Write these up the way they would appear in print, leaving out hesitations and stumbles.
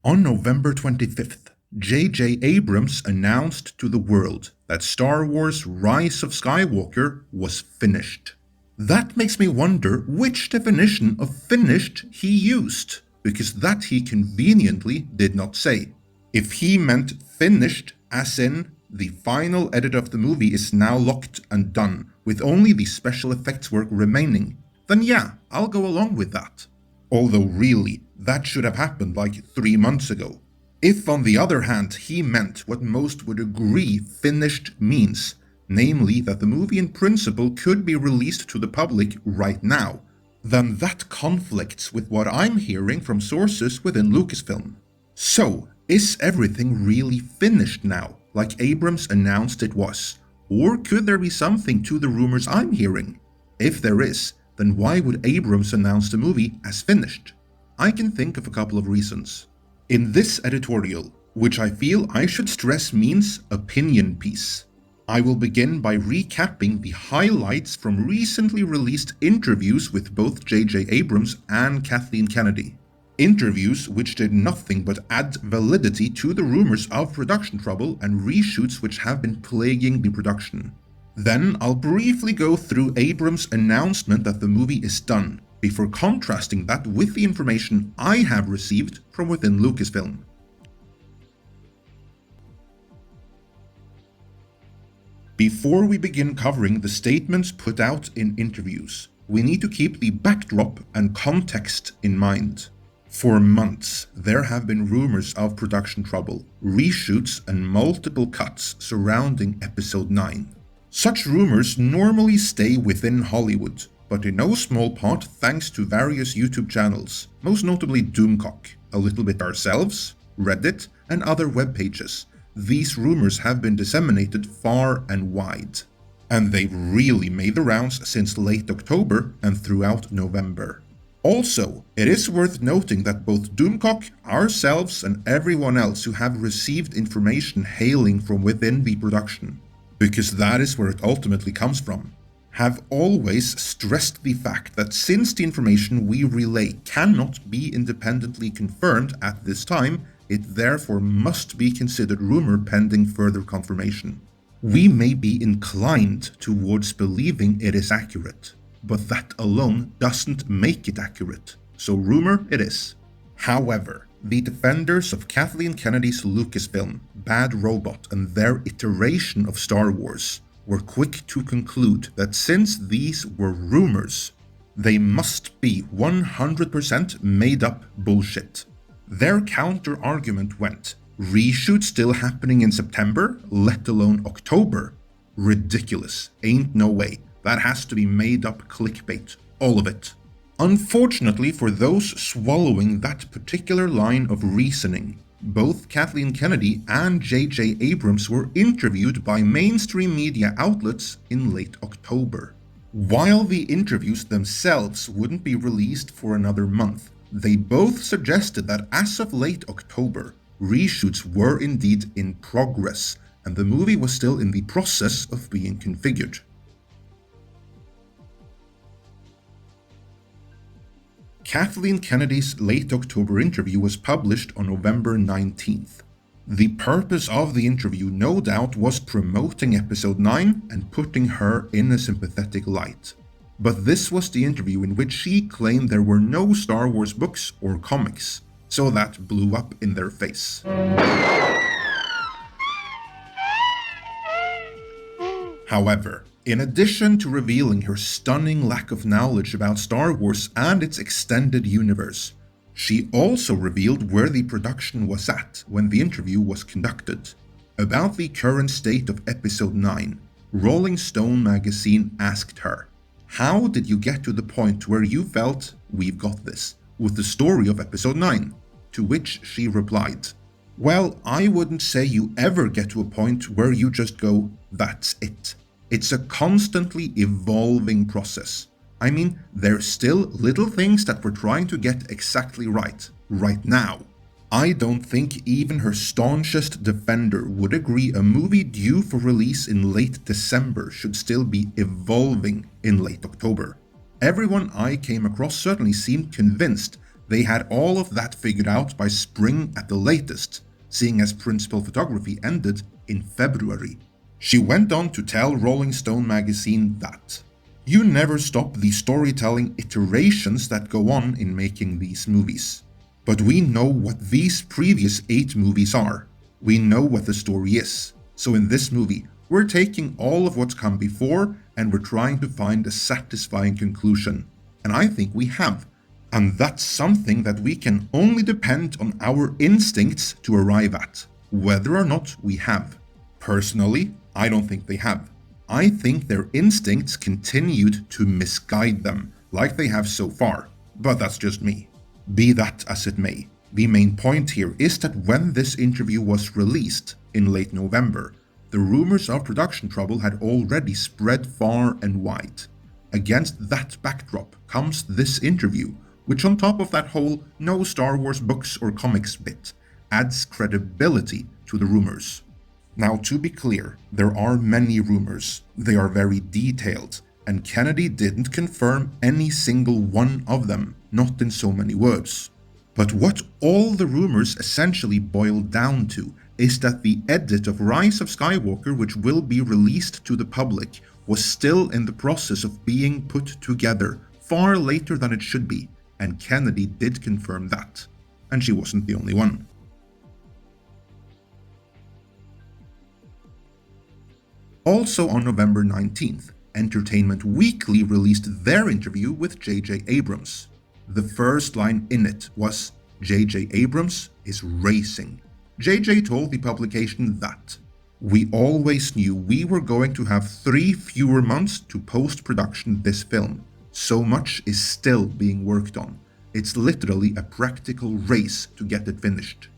On November 25th, J.J. Abrams announced to the world that Star Wars Rise of Skywalker was finished. That makes me wonder which definition of finished he used, because that he conveniently did not say. If he meant finished as in the final edit of the movie is now locked and done, with only the special effects work remaining, then yeah, I'll go along with that. Although really, that should have happened like 3 months ago. If on the other hand he meant what most would agree finished means, namely that the movie in principle could be released to the public right now, then that conflicts with what I'm hearing from sources within Lucasfilm. So, is everything really finished now, like Abrams announced it was? Or could there be something to the rumors I'm hearing? If there is, then why would Abrams announce the movie as finished? I can think of a couple of reasons. In this editorial, which I feel I should stress means opinion piece, I will begin by recapping the highlights from recently released interviews with both J.J. Abrams and Kathleen Kennedy. Interviews which did nothing but add validity to the rumors of production trouble and reshoots which have been plaguing the production. Then I'll briefly go through Abrams' announcement that the movie is done, before contrasting that with the information I have received from within Lucasfilm. Before we begin covering the statements put out in interviews, we need to keep the backdrop and context in mind. For months, there have been rumors of production trouble, reshoots, and multiple cuts surrounding Episode 9. Such rumors normally stay within Hollywood, but in no small part thanks to various YouTube channels, most notably Doomcock, a little bit ourselves, Reddit, and other web pages. These rumors have been disseminated far and wide, and they've really made the rounds since late October and throughout November. Also, it is worth noting that both Doomcock, ourselves, and everyone else who have received information hailing from within the production, because that is where it ultimately comes from, have always stressed the fact that since the information we relay cannot be independently confirmed at this time, it therefore must be considered rumor pending further confirmation. We may be inclined towards believing it is accurate, but that alone doesn't make it accurate, so rumor it is. However, the defenders of Kathleen Kennedy's Lucasfilm, Bad Robot, and their iteration of Star Wars were quick to conclude that since these were rumors, they must be 100% made up bullshit. Their counter-argument went, reshoot still happening in September, let alone October? Ridiculous, ain't no way. That has to be made up clickbait, all of it. Unfortunately for those swallowing that particular line of reasoning, both Kathleen Kennedy and J.J. Abrams were interviewed by mainstream media outlets in late October. While the interviews themselves wouldn't be released for another month, they both suggested that as of late October, reshoots were indeed in progress, and the movie was still in the process of being configured. Kathleen Kennedy's late October interview was published on November 19th. The purpose of the interview no doubt was promoting Episode 9 and putting her in a sympathetic light. But this was the interview in which she claimed there were no Star Wars books or comics, so that blew up in their face. However, in addition to revealing her stunning lack of knowledge about Star Wars and its extended universe, she also revealed where the production was at when the interview was conducted. About the current state of Episode 9, Rolling Stone magazine asked her, "How did you get to the point where you felt, we've got this, with the story of Episode 9? To which she replied, "Well, I wouldn't say you ever get to a point where you just go, that's it. It's a constantly evolving process. I mean, there's still little things that we're trying to get exactly right now." I don't think even her staunchest defender would agree a movie due for release in late December should still be evolving in late October. Everyone I came across certainly seemed convinced They had all of that figured out by spring at the latest, seeing as principal photography ended in February. She went on to tell Rolling Stone magazine that, "You never stop the storytelling iterations that go on in making these movies. But we know what these previous 8 movies are. We know what the story is. So in this movie, we're taking all of what's come before and we're trying to find a satisfying conclusion. And I think we have. And that's something that we can only depend on our instincts to arrive at, whether or not we have." Personally, I don't think they have. I think their instincts continued to misguide them, like they have so far, but that's just me. Be that as it may, the main point here is that when this interview was released in late November, the rumors of production trouble had already spread far and wide. Against that backdrop comes this interview, which on top of that whole no Star Wars books or comics bit, adds credibility to the rumors. Now, to be clear, there are many rumors. They are very detailed, and Kennedy didn't confirm any single one of them, not in so many words. But what all the rumors essentially boil down to is that the edit of Rise of Skywalker, which will be released to the public, was still in the process of being put together far later than it should be, and Kennedy did confirm that. And she wasn't the only one. Also on November 19th, Entertainment Weekly released their interview with J.J. Abrams. The first line in it was, "J.J. Abrams is racing." J.J. told the publication that, "We always knew we were going to have 3 fewer months to post-production this film. So much is still being worked on. It's literally a practical race to get it finished."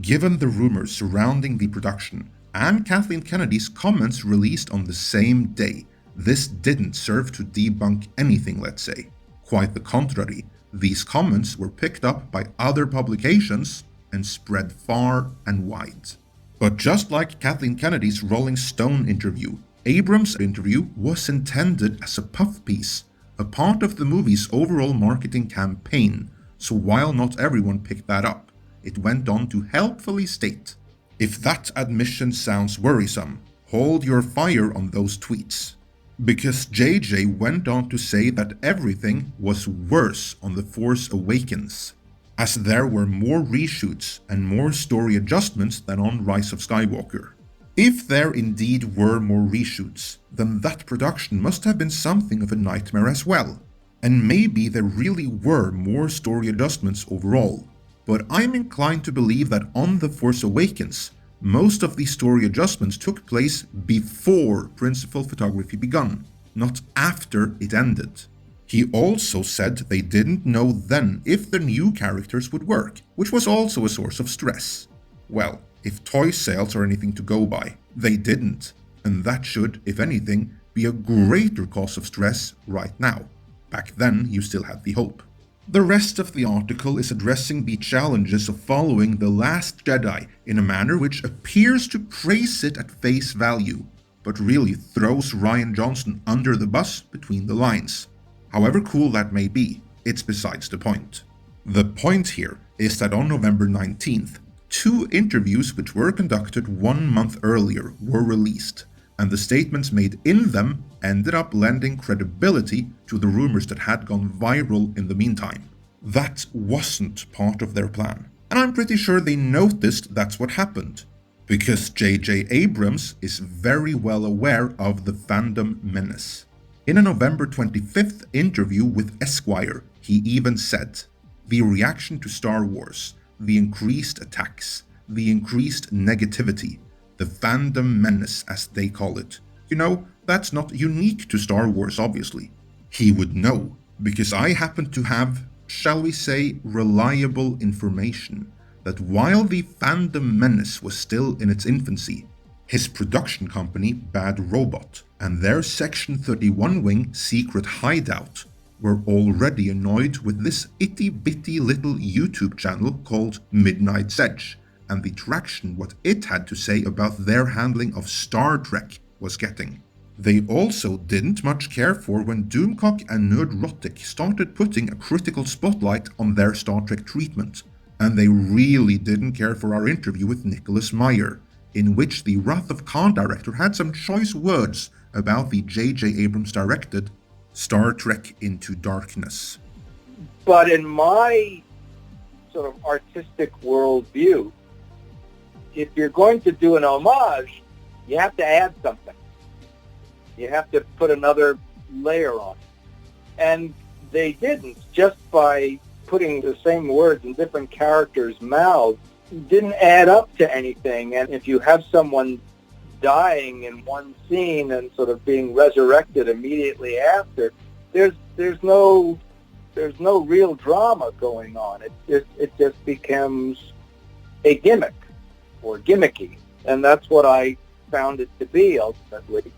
Given the rumors surrounding the production, and Kathleen Kennedy's comments released on the same day, this didn't serve to debunk anything, let's say. Quite the contrary, these comments were picked up by other publications and spread far and wide. But just like Kathleen Kennedy's Rolling Stone interview, Abrams' interview was intended as a puff piece, a part of the movie's overall marketing campaign, so while not everyone picked that up, it went on to helpfully state, "If that admission sounds worrisome, hold your fire on those tweets." Because JJ went on to say that everything was worse on The Force Awakens, as there were more reshoots and more story adjustments than on Rise of Skywalker. If there indeed were more reshoots, then that production must have been something of a nightmare as well. And maybe there really were more story adjustments overall. But I'm inclined to believe that on The Force Awakens, most of the story adjustments took place before principal photography begun, not after it ended. He also said they didn't know then if the new characters would work, which was also a source of stress. Well, if toy sales are anything to go by, they didn't, and that should, if anything, be a greater cause of stress right now. Back then, you still had the hope. The rest of the article is addressing the challenges of following The Last Jedi in a manner which appears to praise it at face value, but really throws Rian Johnson under the bus between the lines. However cool that may be, it's besides the point. The point here is that on November 19th, 2 interviews which were conducted 1 month earlier were released, and the statements made in them ended up lending credibility to the rumors that had gone viral in the meantime. That wasn't part of their plan, and I'm pretty sure they noticed that's what happened, because J.J. Abrams is very well aware of the fandom menace. In a November 25th interview with Esquire, he even said, "The reaction to Star Wars, the increased attacks, the increased negativity, the fandom menace as they call it, that's not unique to Star Wars obviously." He would know, because I happen to have, shall we say, reliable information that while the fandom menace was still in its infancy, his production company Bad Robot and their Section 31 wing Secret Hideout were already annoyed with this itty-bitty little YouTube channel called Midnight Sedge, and the traction what it had to say about their handling of Star Trek was getting. They also didn't much care for when Doomcock and Nerdrotic started putting a critical spotlight on their Star Trek treatment, and they really didn't care for our interview with Nicholas Meyer, in which the Wrath of Khan director had some choice words about the J.J. Abrams directed Star Trek Into Darkness. But in my sort of artistic worldview, if you're going to do an homage, you have to add something. You have to put another layer on it. And they didn't. Just by putting the same words in different characters' mouths didn't add up to anything. And if you have someone dying in one scene and sort of being resurrected immediately after, there's no real drama going on. It just becomes a gimmick or gimmicky. And that's what I found it to be ultimately.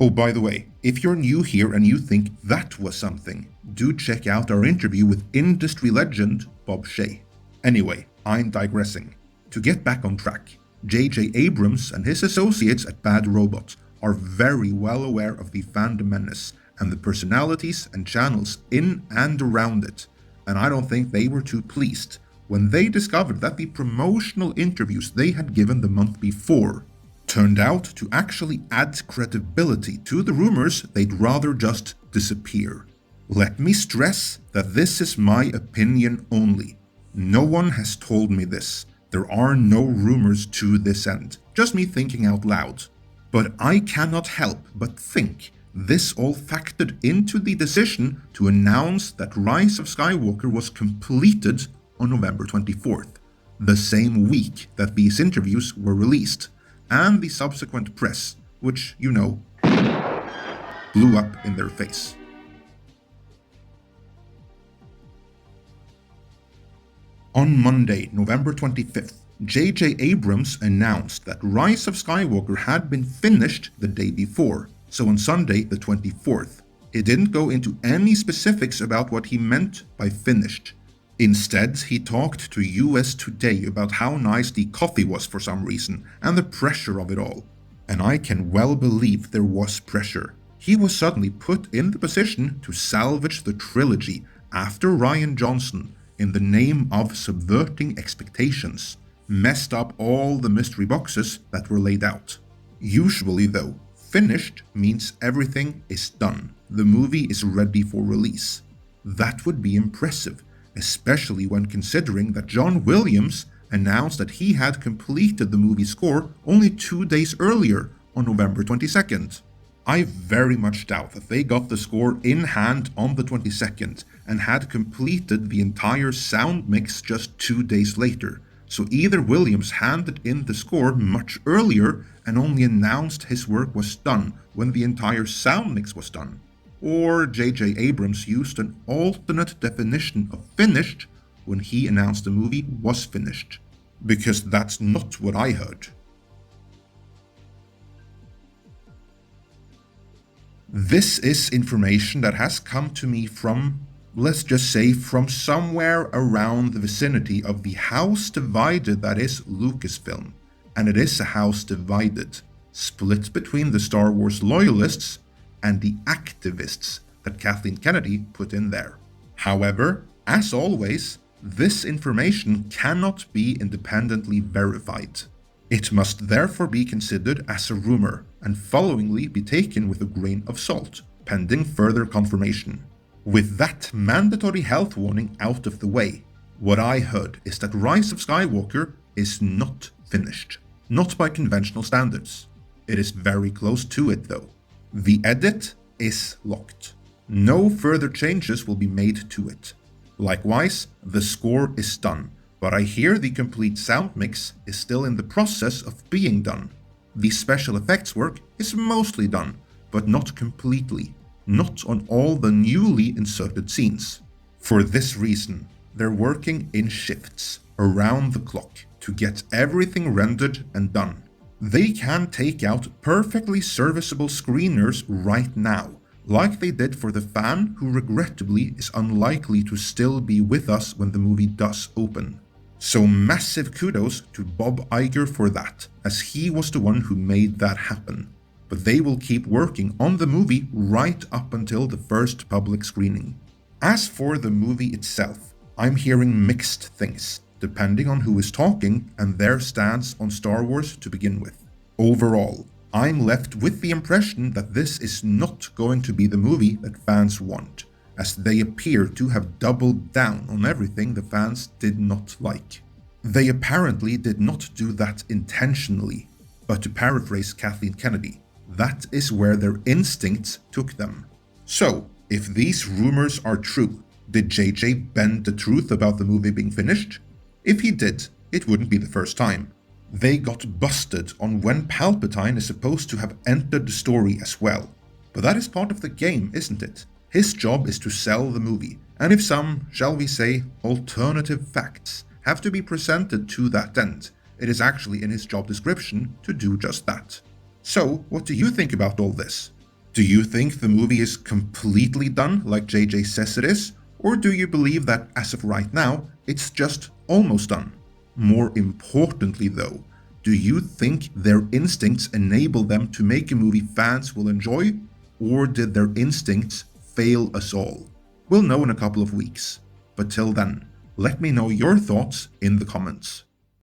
Oh, by the way, if you're new here and you think that was something, do check out our interview with industry legend Bob Shea. Anyway, I'm digressing. To get back on track, J.J. Abrams and his associates at Bad Robot are very well aware of the fandom menace and the personalities and channels in and around it, and I don't think they were too pleased when they discovered that the promotional interviews they had given the month before turned out to actually add credibility to the rumors they'd rather just disappear. Let me stress that this is my opinion only. No one has told me this. There are no rumors to this end. Just me thinking out loud. But I cannot help but think this all factored into the decision to announce that Rise of Skywalker was completed on November 24th, the same week that these interviews were released, and the subsequent press, which, you know, blew up in their face. On Monday, November 25th, J.J. Abrams announced that Rise of Skywalker had been finished the day before, so on Sunday the 24th. He didn't go into any specifics about what he meant by finished. Instead, he talked to US Today about how nice the coffee was for some reason, and the pressure of it all. And I can well believe there was pressure. He was suddenly put in the position to salvage the trilogy after Rian Johnson, in the name of subverting expectations, messed up all the mystery boxes that were laid out. Usually though, finished means everything is done. The movie is ready for release. That would be impressive, especially when considering that John Williams announced that he had completed the movie score only 2 days earlier on November 22nd. I very much doubt that they got the score in hand on the 22nd and had completed the entire sound mix just 2 days later, so either Williams handed in the score much earlier and only announced his work was done when the entire sound mix was done, or J.J. Abrams used an alternate definition of finished when he announced the movie was finished, because that's not what I heard. This is information that has come to me from, let's just say, from somewhere around the vicinity of the house divided that is Lucasfilm. And it is a house divided, split between the Star Wars loyalists and the activists that Kathleen Kennedy put in there. However, as always, this information cannot be independently verified. It must therefore be considered as a rumor and followingly be taken with a grain of salt, pending further confirmation. With that mandatory health warning out of the way, what I heard is that Rise of Skywalker is not finished. Not by conventional standards. It is very close to it though. The edit is locked. No further changes will be made to it. Likewise, the score is done, but I hear the complete sound mix is still in the process of being done. The special effects work is mostly done, but not completely. Not on all the newly inserted scenes. For this reason, they're working in shifts, around the clock, to get everything rendered and done. They can take out perfectly serviceable screeners right now, like they did for the fan who regrettably is unlikely to still be with us when the movie does open. So massive kudos to Bob Iger for that, as he was the one who made that happen. but they will keep working on the movie right up until the first public screening. As for the movie itself, I'm hearing mixed things, depending on who is talking and their stance on Star Wars to begin with. Overall, I'm left with the impression that this is not going to be the movie that fans want, as they appear to have doubled down on everything the fans did not like. They apparently did not do that intentionally, but to paraphrase Kathleen Kennedy, that is where their instincts took them. So, if these rumors are true, did JJ bend the truth about the movie being finished? If he did, it wouldn't be the first time. They got busted on when Palpatine is supposed to have entered the story as well. But that is part of the game, isn't it? His job is to sell the movie, and if some, shall we say, alternative facts have to be presented to that end, it is actually in his job description to do just that. So, what do you think about all this? Do you think the movie is completely done like JJ says it is, or do you believe that as of right now, it's just almost done? More importantly though, do you think their instincts enable them to make a movie fans will enjoy, or did their instincts fail us all? We'll know in a couple of weeks, but till then, let me know your thoughts in the comments.